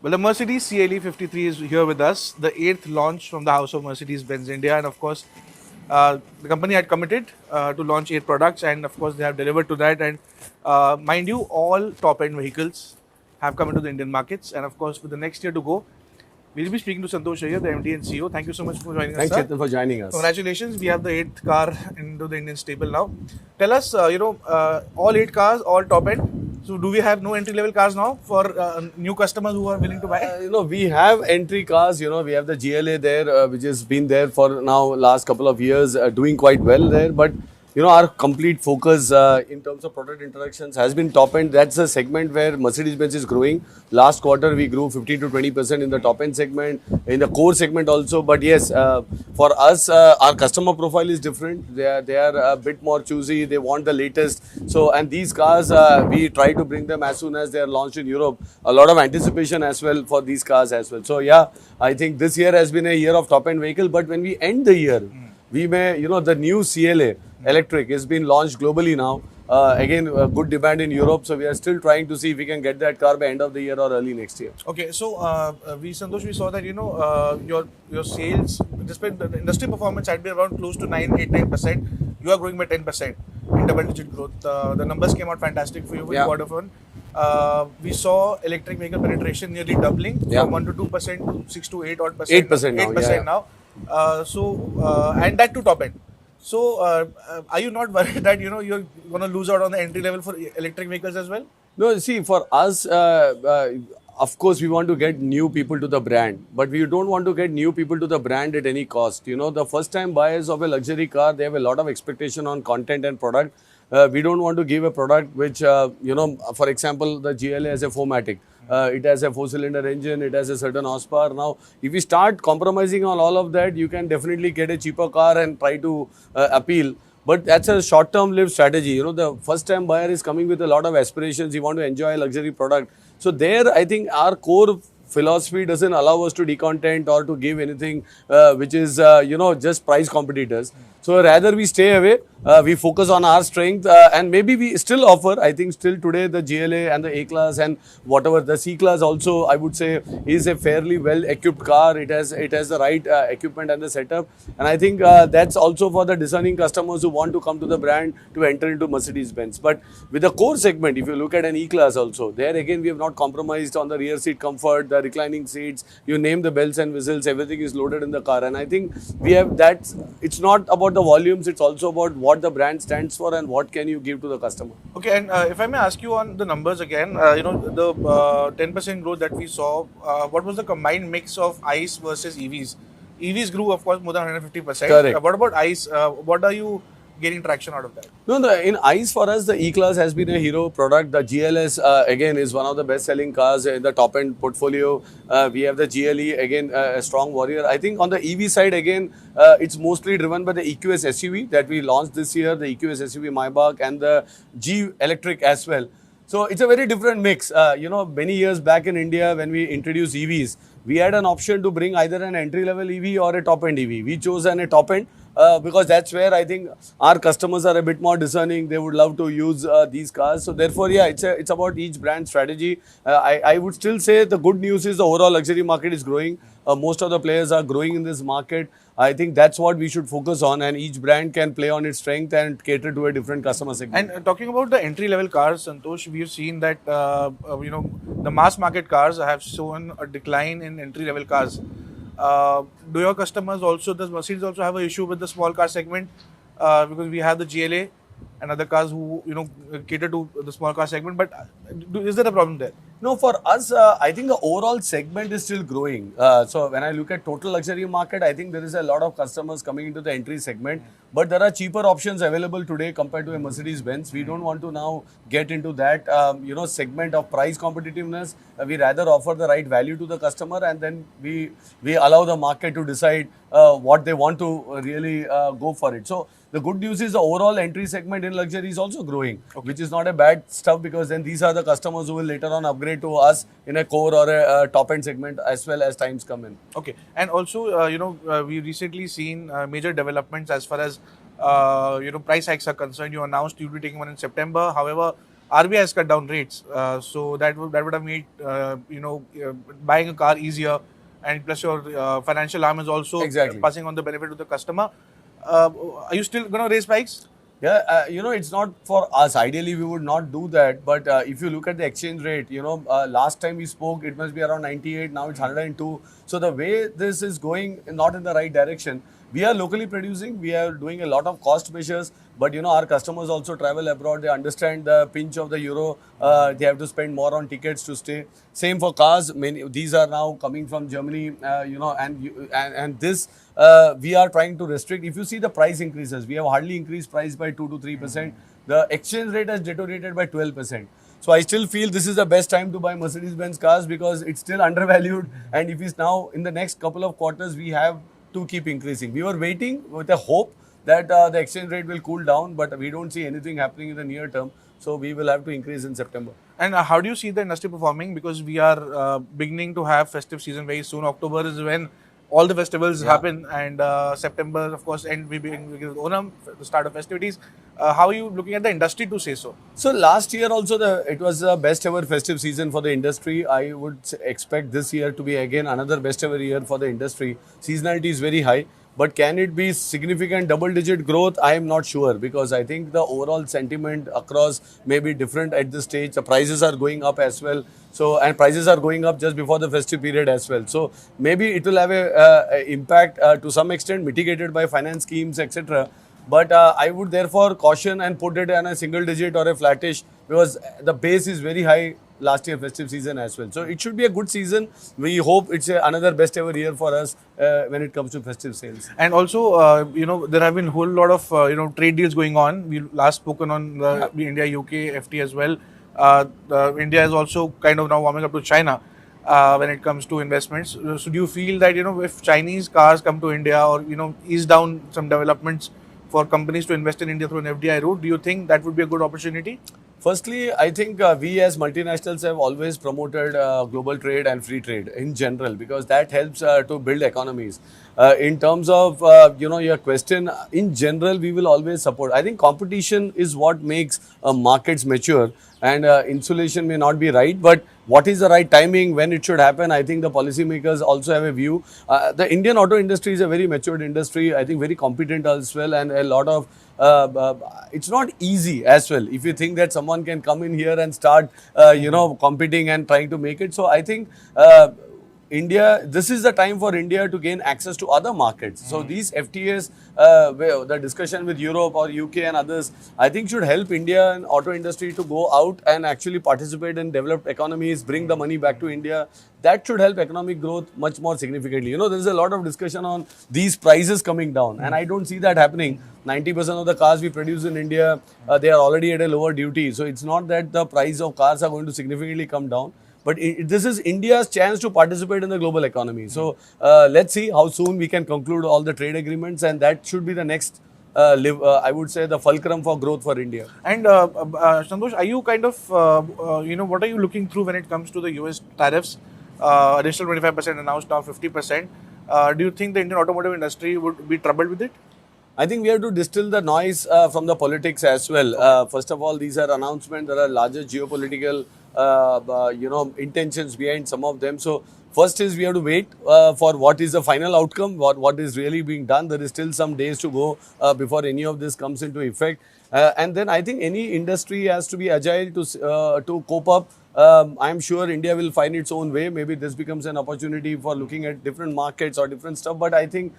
Well, the Mercedes CLE 53 is here with us, the eighth launch from the house of Mercedes-Benz India, and of course, the company had committed to launch 8 products, and of course, they have delivered to that. And mind you, all top-end vehicles have come into the Indian markets, and of course, for the next year to go, we'll be speaking to Santosh Iyer, the MD and CEO. Thank you so much for joining us, Thanks, sir. Chetan, for joining us. Congratulations, we have the eighth car into the Indian stable now. Tell us, all 8 cars, all top-end. So, do we have no entry-level cars now for new customers who are willing to buy? We have entry cars. We have the GLA there, which has been there for now last couple of years, doing quite well there. But our complete focus in terms of product introductions has been top end. That's a segment where Mercedes-Benz is growing. Last quarter, we grew 15 to 20% in the top end segment, in the core segment also. But yes, for us, our customer profile is different. They are a bit more choosy. They want the latest. So, and these cars, we try to bring them as soon as they are launched in Europe. A lot of anticipation as well for these cars as well. So, yeah, I think this year has been a year of top end vehicle. But when we end the year, we may, the new CLA electric has been launched globally now. Again, good demand in Europe. So we are still trying to see if we can get that car by end of the year or early next year. Okay, so Santosh, we saw that your sales, despite the industry performance, had been around close to 9%. You are growing by 10% in double-digit growth. The numbers came out fantastic for you with quarter one. We saw electric vehicle penetration nearly doubling from 1 to 2% to 6 to 8 odd percent. 8% now. 8% now. And that to top end. So, are you not worried that you're going to lose out on the entry level for electric vehicles as well? No, see, for us, of course, we want to get new people to the brand, but we don't want to get new people to the brand at any cost. The first time buyers of a luxury car, they have a lot of expectation on content and product. We don't want to give a product which, for example, the GLA has a 4MATIC. It has a 4-cylinder engine, it has a certain horsepower. Now, if we start compromising on all of that, you can definitely get a cheaper car and try to appeal. But that's a short-term lived strategy. The first-time buyer is coming with a lot of aspirations. He want to enjoy a luxury product. So there, I think our core philosophy doesn't allow us to decontent or to give anything which is, just price competitors. So rather we stay away. We focus on our strength and maybe we still offer, I think still today the GLA and the A-Class and whatever, the C-Class also I would say is a fairly well-equipped car. It has the right equipment and the setup. And I think that's also for the discerning customers who want to come to the brand to enter into Mercedes-Benz. But with the core segment, if you look at an E-Class also, there again we have not compromised on the rear seat comfort, the reclining seats, you name the bells and whistles, everything is loaded in the car. And I think we have that, it's not about the volumes, it's also about what the brand stands for and what can you give to the customer. Okay, and if I may ask you on the numbers again, the 10% growth that we saw, what was the combined mix of ICE versus EVs? EVs grew, of course, more than 150%. Correct. What about ICE? What are you getting traction out of that? No, in ICE for us, the E-Class has been a hero product. The GLS, again, is one of the best-selling cars in the top-end portfolio. We have the GLE, again, a strong warrior. I think on the EV side, again, it's mostly driven by the EQS SUV that we launched this year, the EQS SUV Maybach and the G Electric as well. So it's a very different mix. Many years back in India, when we introduced EVs, we had an option to bring either an entry-level EV or a top-end EV. We chose a top-end. Because that's where I think our customers are a bit more discerning. They would love to use these cars. So therefore, yeah, it's about each brand strategy. I would still say the good news is the overall luxury market is growing. Most of the players are growing in this market. I think that's what we should focus on, and each brand can play on its strength and cater to a different customer segment. And talking about the entry-level cars, Santosh, we've seen that the mass market cars have shown a decline in entry-level cars. Do your customers also, does Mercedes also have an issue with the small car segment? Because we have the GLA and other cars who cater to the small car segment, but is there a problem there? No, for us, I think the overall segment is still growing. So when I look at total luxury market, I think there is a lot of customers coming into the entry segment, but there are cheaper options available today compared to a Mercedes-Benz. We don't want to now get into that, segment of price competitiveness. We rather offer the right value to the customer, and then we allow the market to decide what they want to really go for it. So the good news is the overall entry segment in luxury is also growing, which is not a bad stuff, because then these are the customers who will later on upgrade to us in a core or a top-end segment as well as times come in. Okay, and also, we recently seen major developments as far as price hikes are concerned. You announced you'll be taking one in September. However, RBI has cut down rates, so that would have made buying a car easier, and plus your financial arm is also Exactly. passing on the benefit to the customer. Uh, are you still going to raise bikes? Yeah, it's not for us. Ideally, we would not do that. But if you look at the exchange rate, last time we spoke, it must be around 98. Now it's 102. So the way this is going, not in the right direction. We are locally producing. We are doing a lot of cost measures. But our customers also travel abroad. They understand the pinch of the euro. They have to spend more on tickets to stay. Same for cars. Many these are now coming from Germany. And this we are trying to restrict. If you see the price increases, we have hardly increased price by 2 to 3%. The exchange rate has deteriorated by 12%. So I still feel this is the best time to buy Mercedes-Benz cars because it's still undervalued. And if it's now in the next couple of quarters, we have to keep increasing. We were waiting with a hope that the exchange rate will cool down, but we don't see anything happening in the near term. So we will have to increase in September. And how do you see the industry performing? Because we are beginning to have festive season very soon. October is when all the festivals happen, and September, of course, and we begin with Onam, the start of festivities. How are you looking at the industry to say so? So last year also it was the best ever festive season for the industry. I would expect this year to be again another best ever year for the industry. Seasonality is very high. But can it be significant double-digit growth? I am not sure because I think the overall sentiment across may be different at this stage. The prices are going up as well. So and prices are going up just before the festive period as well. So maybe it will have a impact to some extent mitigated by finance schemes, etc. But I would therefore caution and put it on a single digit or a flattish because the base is very high last year festive season as well. So it should be a good season. We hope it's another best ever year for us when it comes to festive sales. And also, there have been a whole lot of trade deals going on. We last spoken on the India UK FTA as well. India is also kind of now warming up to China when it comes to investments. So do you feel that if Chinese cars come to India or ease down some developments for companies to invest in India through an FDI route, do you think that would be a good opportunity? Firstly, I think we as multinationals have always promoted global trade and free trade in general because that helps to build economies. In terms of your question, in general, we will always support. I think competition is what makes markets mature, and insulation may not be right, but what is the right timing when it should happen? I think the policymakers also have a view. The Indian auto industry is a very matured industry. I think very competent as well, and a lot of it's not easy as well. If you think that someone can come in here and start, competing and trying to make it, so I think. India, this is the time for India to gain access to other markets. So these FTAs, the discussion with Europe or UK and others, I think should help India and auto industry to go out and actually participate in developed economies, bring the money back to India. That should help economic growth much more significantly. There's a lot of discussion on these prices coming down, and I don't see that happening. 90% of the cars we produce in India, they are already at a lower duty. So it's not that the price of cars are going to significantly come down. But this is India's chance to participate in the global economy. So let's see how soon we can conclude all the trade agreements, and that should be the next, I would say, the fulcrum for growth for India. And Santosh, are you kind of, what are you looking through when it comes to the US tariffs? Additional 25% announced, now 50%. Do you think the Indian automotive industry would be troubled with it? I think we have to distill the noise from the politics as well. First of all, these are announcements. There are larger geopolitical, intentions behind some of them. So first is we have to wait for what is the final outcome, what is really being done. There is still some days to go before any of this comes into effect. And then I think any industry has to be agile to cope up. I'm sure India will find its own way. Maybe this becomes an opportunity for looking at different markets or different stuff. But I think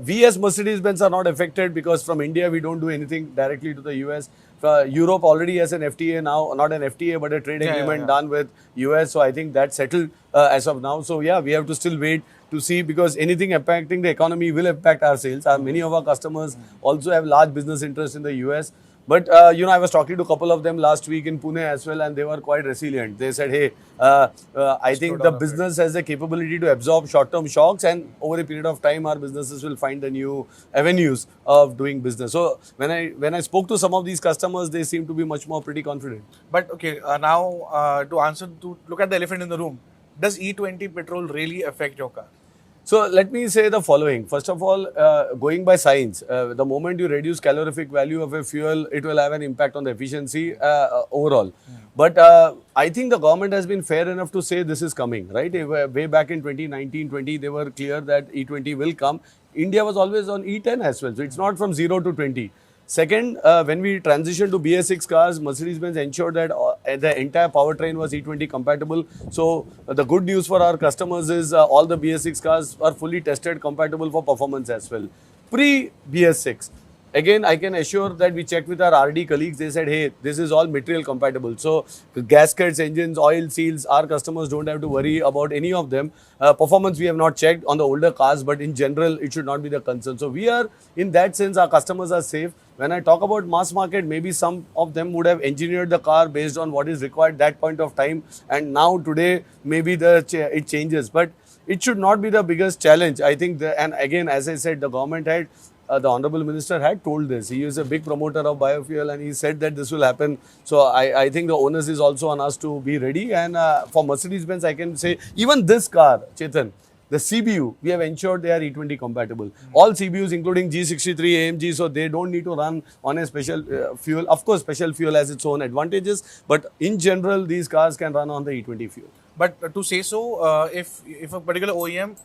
we as Mercedes-Benz are not affected because from India we don't do anything directly to the US. Europe already has an FTA now, not an FTA but a trade agreement done with US. So I think that's settled as of now. So yeah, we have to still wait to see because anything impacting the economy will impact our sales. Many of our customers also have large business interests in the US. But, I was talking to a couple of them last week in Pune as well, and they were quite resilient. They said, hey, I think the business has the capability to absorb short-term shocks, and over a period of time, our businesses will find the new avenues of doing business. So when I spoke to some of these customers, they seem to be much more pretty confident. But okay, now to look at the elephant in the room, does E20 petrol really affect your car? So let me say the following. First of all, going by science, the moment you reduce calorific value of a fuel, it will have an impact on the efficiency overall. But I think the government has been fair enough to say this is coming, right? Way back in 2019-20, they were clear that E20 will come. India was always on E10 as well, so it's not from 0 to 20. Second, when we transitioned to BS6 cars, Mercedes-Benz ensured that the entire powertrain was E20 compatible. So the good news for our customers is all the BS6 cars are fully tested compatible for performance as well. Pre-BS6, again, I can assure that we checked with our RD colleagues. They said, hey, this is all material compatible. So gaskets, engines, oil seals, our customers don't have to worry about any of them. Performance we have not checked on the older cars, but in general, it should not be the concern. So we are, in that sense, our customers are safe. When I talk about mass market, maybe some of them would have engineered the car based on what is required that point of time. And now today, maybe it changes. But it should not be the biggest challenge. I think, and again, as I said, the government had the Honorable Minister had told this. He is a big promoter of biofuel and he said that this will happen. So I think the onus is also on us to be ready. And for Mercedes-Benz, I can say even this car, Chetan, the CBU, we have ensured they are E20 compatible. All CBUs, including G63, AMG, so they don't need to run on a special fuel. Of course, special fuel has its own advantages, but in general, these cars can run on the E20 fuel. But to say so, if a particular OEM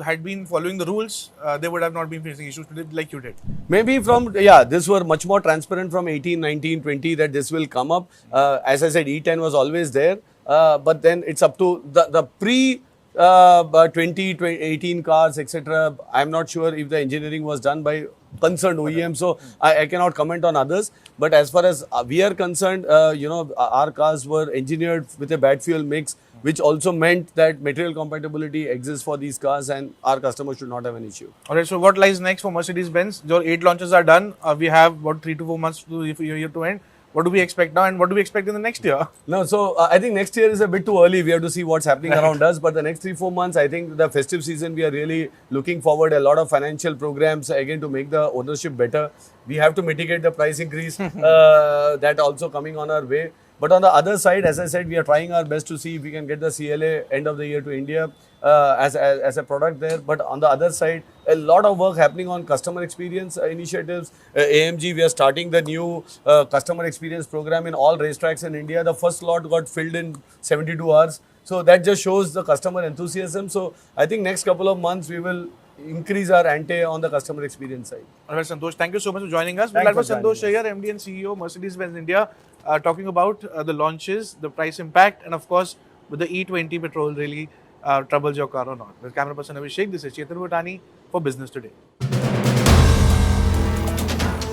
had been following the rules, they would have not been facing issues today like you did. Maybe from, yeah, this were much more transparent from 18, 19, 20 that this will come up. As I said, E10 was always there, but then it's up to the pre 18 cars, etc. I'm not sure if the engineering was done by concerned OEM, so I cannot comment on others. But as far as we are concerned, our cars were engineered with a bad fuel mix, which also meant that material compatibility exists for these cars and our customers should not have an issue. Alright, so what lies next for Mercedes-Benz? Your 8 launches are done. We have about 3 to 4 months to year to end. What do we expect now and what do we expect in the next year? No, so I think next year is a bit too early. We have to see what's happening around us. But the next 3-4 months, I think the festive season, we are really looking forward. A lot of financial programs, again, to make the ownership better. We have to mitigate the price increase. That also coming on our way. But on the other side, as I said, we are trying our best to see if we can get the CLA end of the year to India as a product there. But on the other side, a lot of work happening on customer experience initiatives. AMG, we are starting the new customer experience program in all racetracks in India. The first lot got filled in 72 hours. So that just shows the customer enthusiasm. So I think next couple of months, we will increase our ante on the customer experience side. Alright, Santosh, thank you so much for joining us. Thanks That was for joining Santosh Shayyar, MD and CEO, Mercedes-Benz India, talking about the launches, the price impact, and of course, with the E20 petrol really troubles your car or not. With camera person Abhishek, this is Chetan Bhutani for Business Today.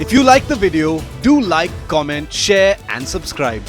If you like the video, do like, comment, share and subscribe.